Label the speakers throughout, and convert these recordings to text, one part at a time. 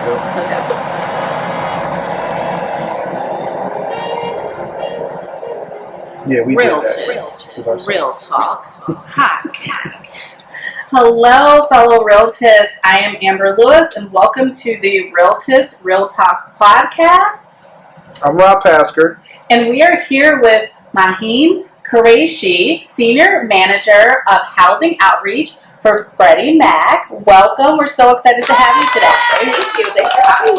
Speaker 1: go.
Speaker 2: Let's go.
Speaker 1: Yeah, we
Speaker 2: Realtist. Real Talk Podcast. Hello, fellow Realtists. I am Amber Lewis, and welcome to the Realtist Real Talk Podcast.
Speaker 1: I'm Rob Pasker.
Speaker 2: And we are here with Maheen Qureshi, Senior Manager of Housing Outreach for Freddie Mac. Welcome. We're so excited to have you today.
Speaker 3: Thank you. Thanks for having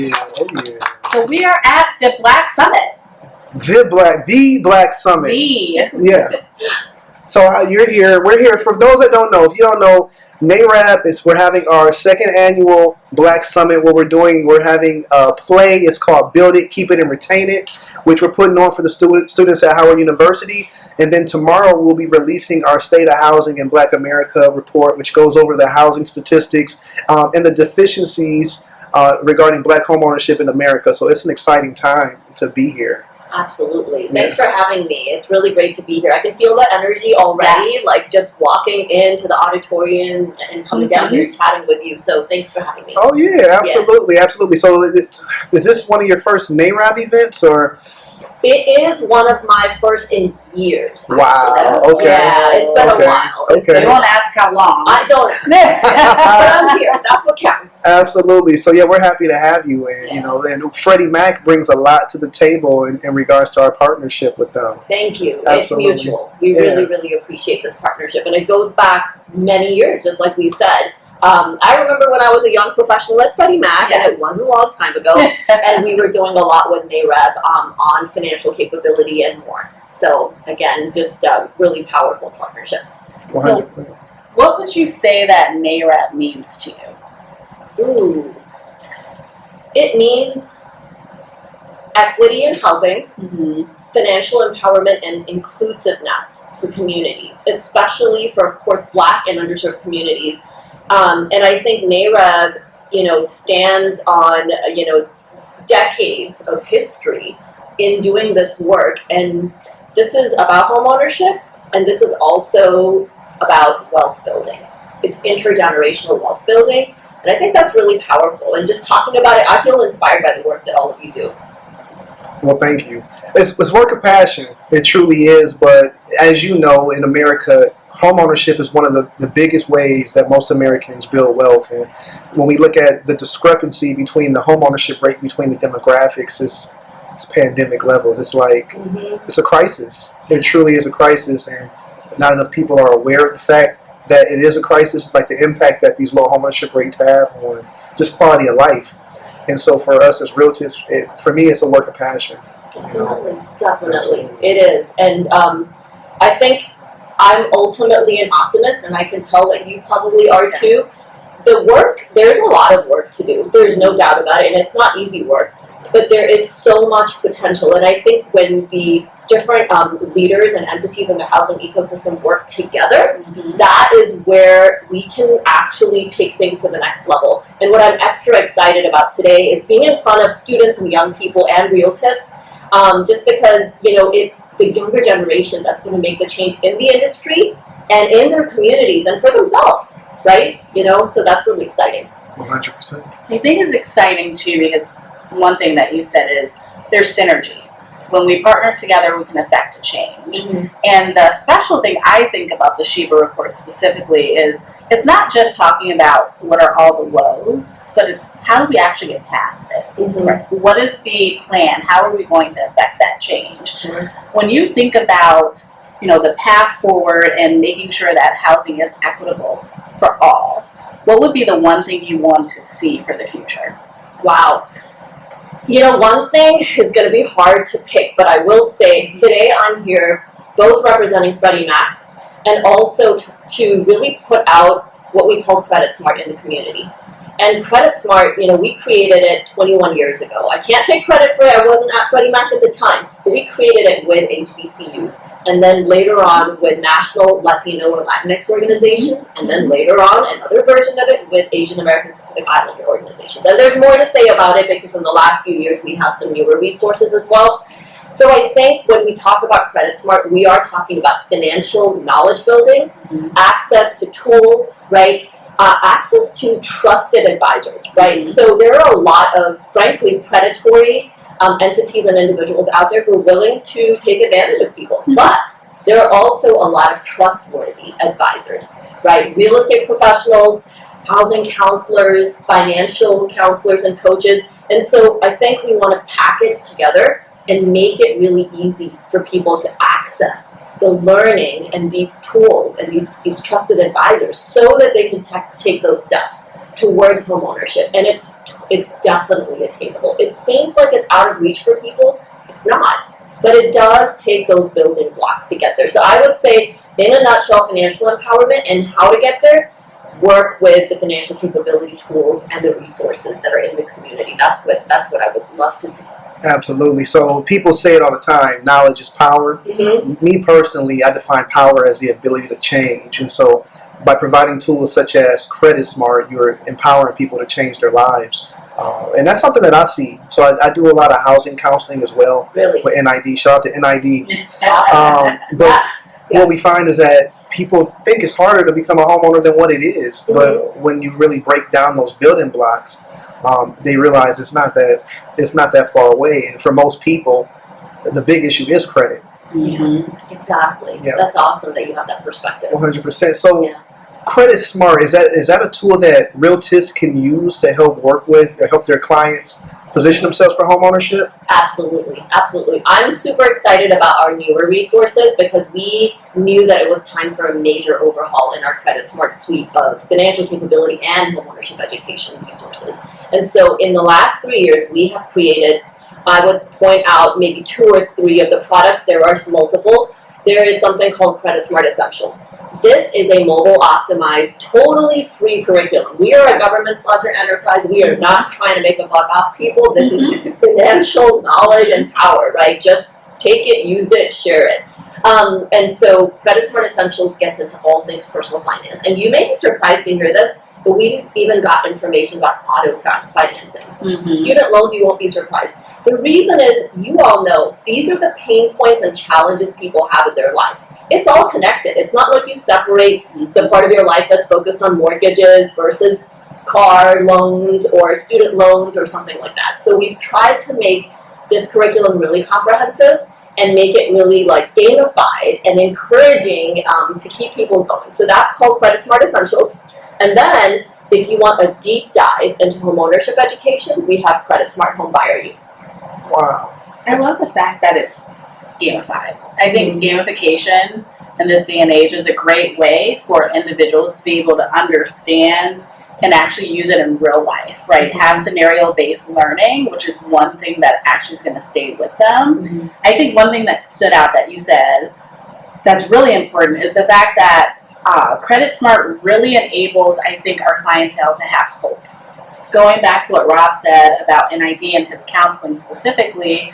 Speaker 3: me.
Speaker 1: Yeah.
Speaker 2: So we are at the Black Summit.
Speaker 1: The Black Summit. Yeah. So you're here. We're here. For those that don't know, if you don't know, NAREB, we're having our second annual Black Summit. What we're having a play. It's called Build It, Keep It, and Retain It, which we're putting on for the students at Howard University. And then tomorrow we'll be releasing our State of Housing in Black America report, which goes over the housing statistics and the deficiencies regarding Black homeownership in America. So it's an exciting time to be here.
Speaker 3: Absolutely. Thanks for having me. It's really great to be here. I can feel the energy already, like just walking into the auditorium and coming down here chatting with you. So thanks for having me.
Speaker 1: Oh, yeah, absolutely. Absolutely. So is this one of your first NAREB events or?
Speaker 3: It is one of my first in years.
Speaker 1: Wow. Okay.
Speaker 3: Yeah, it's been a while.
Speaker 1: Okay.
Speaker 2: You won't ask how long.
Speaker 3: I don't ask. But I'm here. That's what counts.
Speaker 1: Absolutely. So yeah, we're happy to have you, and and Freddie Mac brings a lot to the table in regards to our partnership with them.
Speaker 3: Thank you.
Speaker 1: Absolutely.
Speaker 3: It's mutual. We really appreciate this partnership, and it goes back many years, just like we said. I remember when I was a young professional at Freddie Mac, and it was a long time ago, and we were doing a lot with NAREB on financial capability and more. So, again, just a really powerful partnership.
Speaker 1: 100%.
Speaker 2: So, what would you say that NAREB means to you?
Speaker 3: Ooh. It means equity in housing, financial empowerment, and inclusiveness for communities, especially for, of course, Black and underserved communities. And I think NAREB, stands on, decades of history in doing this work. And this is about homeownership, and this is also about wealth building. It's intergenerational wealth building, and I think that's really powerful. And just talking about it, I feel inspired by the work that all of you do.
Speaker 1: Well, thank you. It's work of passion. It truly is. But as you know, in America, homeownership is one of the biggest ways that most Americans build wealth. And when we look at the discrepancy between the homeownership rate between the demographics, it's pandemic levels. It's like it's a crisis. It truly is a crisis, and not enough people are aware of the fact that it is a crisis, like the impact that these low homeownership rates have on just quality of life. And so for us as realtors, for me, it's a work of passion.
Speaker 3: Definitely. It is. And I think I'm ultimately an optimist, and I can tell that you probably are too. There's a lot of work to do. There's no doubt about it, and it's not easy work, but there is so much potential. And I think when the different leaders and entities in the housing ecosystem work together, that is where we can actually take things to the next level. And what I'm extra excited about today is being in front of students and young people and realtists, just because, it's the younger generation that's going to make the change in the industry and in their communities and for themselves, right? So that's really exciting.
Speaker 1: 100%.
Speaker 2: I think it's exciting, too, because one thing that you said is there's synergy. When we partner together, we can affect a change. And the special thing I think about the Sheba report specifically is it's not just talking about what are all the woes, but it's how do we actually get past it? Right? What is the plan? How are we going to affect that change? When you think about, the path forward and making sure that housing is equitable for all, what would be the one thing you want to see for the future?
Speaker 3: Wow. One thing is going to be hard to pick, but I will say today I'm here both representing Freddie Mac and also to really put out what we call Credit Smart in the community. And Credit Smart, we created it 21 years ago. I can't take credit for it. I wasn't at Freddie Mac at the time. But we created it with HBCUs. And then later on with national Latino or Latinx organizations. And then later on, another version of it with Asian American Pacific Islander organizations. And there's more to say about it because in the last few years we have some newer resources as well. So I think when we talk about Credit Smart, we are talking about financial knowledge building, access to tools, right? access to trusted advisors, right? So there are a lot of, frankly, predatory entities and individuals out there who are willing to take advantage of people. But there are also a lot of trustworthy advisors, right? Real estate professionals, housing counselors, financial counselors, and coaches. And so I think we want to package together and make it really easy for people to access the learning and these tools and these trusted advisors so that they can take those steps towards homeownership. And it's definitely attainable. It seems like it's out of reach for people. It's not. But it does take those building blocks to get there. So I would say, in a nutshell, financial empowerment and how to get there, work with the financial capability tools and the resources that are in the community. That's what I would love to see.
Speaker 1: Absolutely. So people say it all the time, knowledge is power. Me personally, I define power as the ability to change. And so by providing tools such as Credit Smart, you're empowering people to change their lives. And that's something that I see. So I do a lot of housing counseling as well.
Speaker 3: Really?
Speaker 1: With NID. Shout out to NID.
Speaker 3: Awesome.
Speaker 1: But what we find is that people think it's harder to become a homeowner than what it is. But when you really break down those building blocks, they realize it's not that far away. And for most people, the big issue is credit.
Speaker 3: Exactly.
Speaker 1: Yeah.
Speaker 3: That's awesome that you have that perspective.
Speaker 1: 100%. So Credit Smart, is that a tool that Realtists can use to help work with or help their clients position themselves for homeownership?
Speaker 3: Absolutely. I'm super excited about our newer resources because we knew that it was time for a major overhaul in our Credit Smart suite of financial capability and homeownership education resources. And so in the last 3 years, we have created, I would point out maybe 2 or 3 of the products. There are multiple. There is something called Credit Smart Essentials. This is a mobile optimized, totally free curriculum. We are a government sponsored enterprise. We are not trying to make a buck off people. This is financial knowledge and power, right? Just take it, use it, share it. And so Credit Smart Essentials gets into all things personal finance. And you may be surprised to hear this, but we've even got information about auto financing. Student loans, you won't be surprised. The reason is, you all know, these are the pain points and challenges people have in their lives. It's all connected. It's not like you separate the part of your life that's focused on mortgages versus car loans or student loans or something like that. So we've tried to make this curriculum really comprehensive and make it really like gamified and encouraging to keep people going. So that's called Credit Smart Essentials. And then, if you want a deep dive into homeownership education, we have Credit Smart Home Buyer U.
Speaker 1: Wow.
Speaker 2: I love the fact that it's gamified. I think gamification in this day and age is a great way for individuals to be able to understand and actually use it in real life, right? Have scenario-based learning, which is one thing that actually is going to stay with them. I think one thing that stood out that you said that's really important is the fact that Credit Smart really enables, I think, our clientele to have hope. Going back to what Rob said about NID and his counseling specifically,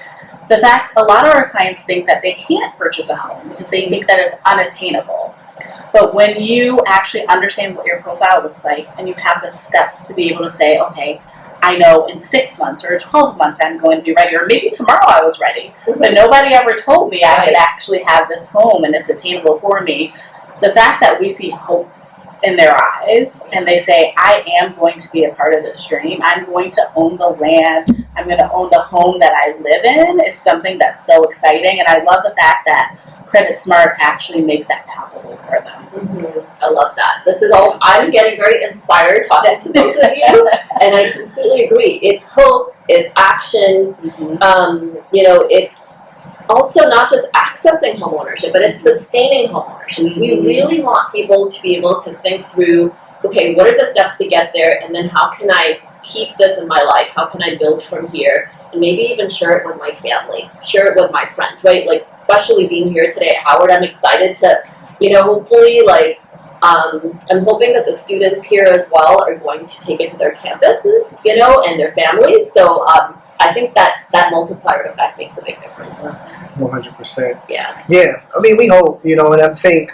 Speaker 2: the fact a lot of our clients think that they can't purchase a home because they think that it's unattainable. But when you actually understand what your profile looks like and you have the steps to be able to say, okay, I know in 6 months or 12 months I'm going to be ready, or maybe tomorrow I was ready, but nobody ever told me I could actually have this home and it's attainable for me. The fact that we see hope in their eyes and they say, I am going to be a part of this dream. I'm going to own the land. I'm going to own the home that I live in is something that's so exciting. And I love the fact that Credit Smart actually makes that palpable for them.
Speaker 3: I love that. This is all, I'm getting very inspired talking to both of you, and I completely agree. It's hope, it's action, it's also not just accessing homeownership, but it's sustaining homeownership. We really want people to be able to think through, okay, what are the steps to get there, and then how can I keep this in my life? How can I build from here? And maybe even share it with my family, share it with my friends, right? Like, especially being here today at Howard, I'm excited to, hopefully, I'm hoping that the students here as well are going to take it to their campuses, and their families. So I think that multiplier effect makes a big difference.
Speaker 1: 100%.
Speaker 3: Yeah.
Speaker 1: Yeah. I mean, we hope, and I think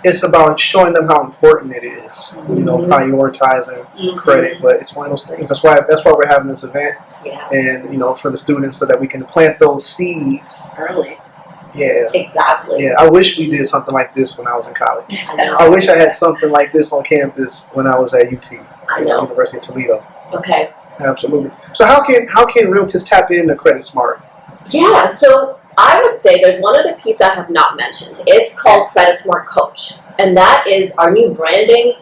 Speaker 1: it's about showing them how important it is, prioritizing credit. But it's one of those things. That's why we're having this event.
Speaker 3: Yeah.
Speaker 1: And, for the students so that we can plant those seeds
Speaker 2: early.
Speaker 1: Yeah.
Speaker 3: Exactly.
Speaker 1: Yeah, I wish we did something like this when I was in college.
Speaker 3: I know.
Speaker 1: I wish I had something like this on campus when I was at UT,
Speaker 3: I know.
Speaker 1: University of Toledo.
Speaker 3: Okay.
Speaker 1: Absolutely. So how can Realtist tap into Credit Smart?
Speaker 3: Yeah, so I would say there's one other piece I have not mentioned. It's called Credit Smart Coach, and that is our new branding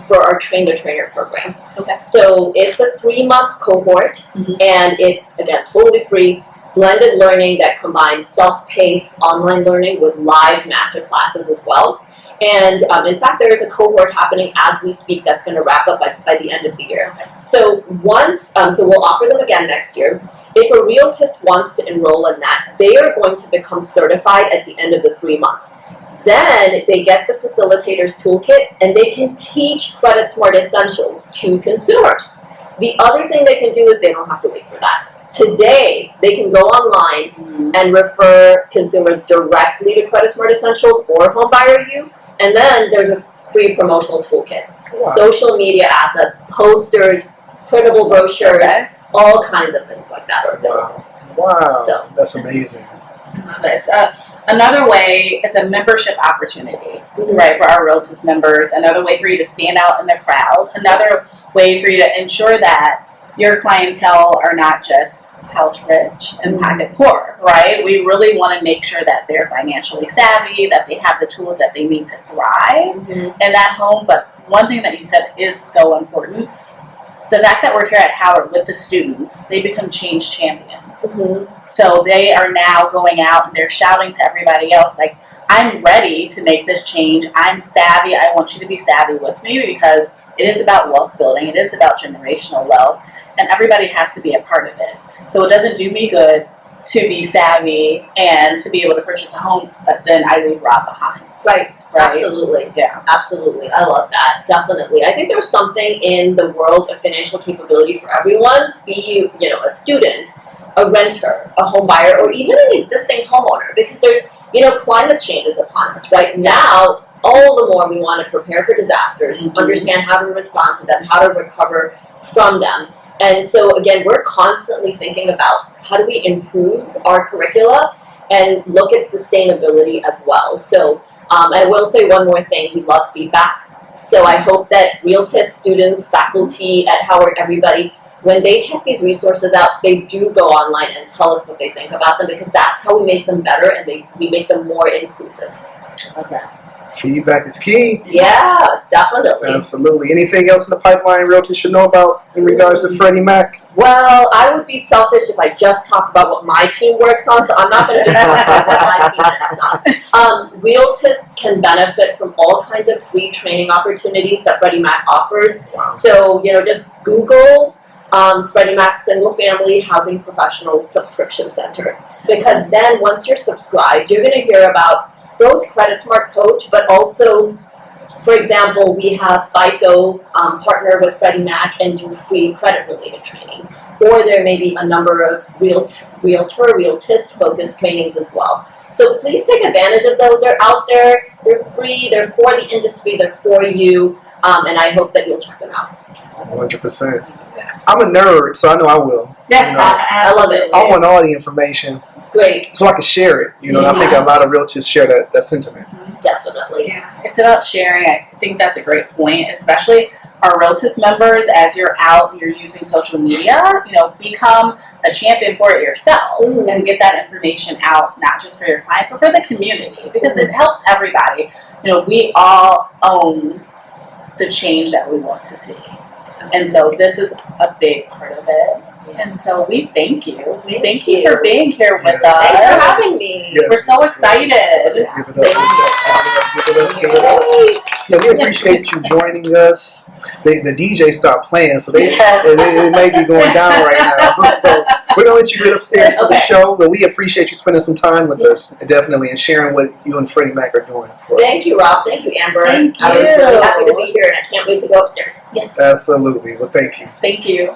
Speaker 3: for our Train the Trainer program.
Speaker 2: Okay.
Speaker 3: So it's a 3-month cohort, and it's, again, totally free, blended learning that combines self-paced online learning with live master classes as well. And in fact, there is a cohort happening as we speak that's going to wrap up by the end of the year. So so we'll offer them again next year. If a Realtist wants to enroll in that, they are going to become certified at the end of the 3 months. Then they get the facilitator's toolkit and they can teach Credit Smart Essentials to consumers. The other thing they can do is they don't have to wait for that. Today, they can go online and refer consumers directly to Credit Smart Essentials or Homebuyer U, and then there's a free promotional toolkit.
Speaker 1: Wow.
Speaker 3: Social media assets, posters, printable brochures, all kinds of things like that are available.
Speaker 1: Wow.
Speaker 3: So.
Speaker 1: That's amazing.
Speaker 2: I love it. Another way, it's a membership opportunity, right, for our Realtist members. Another way for you to stand out in the crowd. Another way for you to ensure that your clientele are not just house rich and pocket poor, right? We really want to make sure that they're financially savvy, that they have the tools that they need to thrive in that home. But one thing that you said is so important. The fact that we're here at Howard with the students, they become change champions. So they are now going out and they're shouting to everybody else, like, I'm ready to make this change. I'm savvy. I want you to be savvy with me, because it is about wealth building. It is about generational wealth. And everybody has to be a part of it. So it doesn't do me good to be savvy and to be able to purchase a home, but then I leave Rob behind.
Speaker 3: Right. Absolutely.
Speaker 2: Yeah.
Speaker 3: Absolutely. I love that. Definitely. I think there's something in the world of financial capability for everyone, be you a student, a renter, a home buyer, or even an existing homeowner, because there's, climate change is upon us right now. All the more we want to prepare for disasters, understand how to respond to them, how to recover from them. And so, again, we're constantly thinking about how do we improve our curricula and look at sustainability as well. So I will say one more thing. We love feedback. So I hope that Realtist students, faculty at Howard, everybody, when they check these resources out, they do go online and tell us what they think about them, because that's how we make them better and we make them more inclusive.
Speaker 2: Okay.
Speaker 1: Feedback is key.
Speaker 3: Yeah, definitely.
Speaker 1: Absolutely. Anything else in the pipeline Realtors should know about in regards to Freddie Mac?
Speaker 3: Well, I would be selfish if I just talked about what my team works on, so I'm not going to just talk about what my team works on. Realtists can benefit from all kinds of free training opportunities that Freddie Mac offers.
Speaker 1: Wow.
Speaker 3: So, just Google Freddie Mac Single Family Housing Professional Subscription Center, because then once you're subscribed, you're going to hear about both Credit Smart Coach, but also, for example, we have FICO partner with Freddie Mac and do free credit-related trainings. Or there may be a number of realtist-focused trainings as well. So please take advantage of those. They're out there. They're free. They're for the industry. They're for you. And I hope that you'll check them out.
Speaker 1: 100%. I'm a nerd, so I know I will.
Speaker 2: Yeah,
Speaker 3: I love it.
Speaker 1: I want all the information.
Speaker 3: Great.
Speaker 1: So I can share it, and I think a lot of Realtors share that sentiment.
Speaker 3: Definitely.
Speaker 2: Yeah, it's about sharing. I think that's a great point, especially our Realtist members. As you're out, you're using social media, become a champion for it yourself and get that information out, not just for your client, but for the community, because it helps everybody. We all own the change that we want to see. And so this is a big part of it. And so we thank you. We thank you for being here with us.
Speaker 3: Thanks for having me.
Speaker 1: Yes,
Speaker 2: We're so excited.
Speaker 1: Give it up. Yeah, we appreciate you joining us. The DJ stopped playing, so it may be going down right now. So we're going to let you get upstairs for the show, but we appreciate you spending some time with us, definitely, and sharing what you and Freddie Mac are doing for us.
Speaker 3: Thank you, Rob. Thank you, Amber.
Speaker 2: Thank
Speaker 3: I was
Speaker 2: you.
Speaker 3: really happy to be here, and I can't wait to go upstairs.
Speaker 2: Yes.
Speaker 1: Absolutely. Well, thank you.
Speaker 2: Thank you.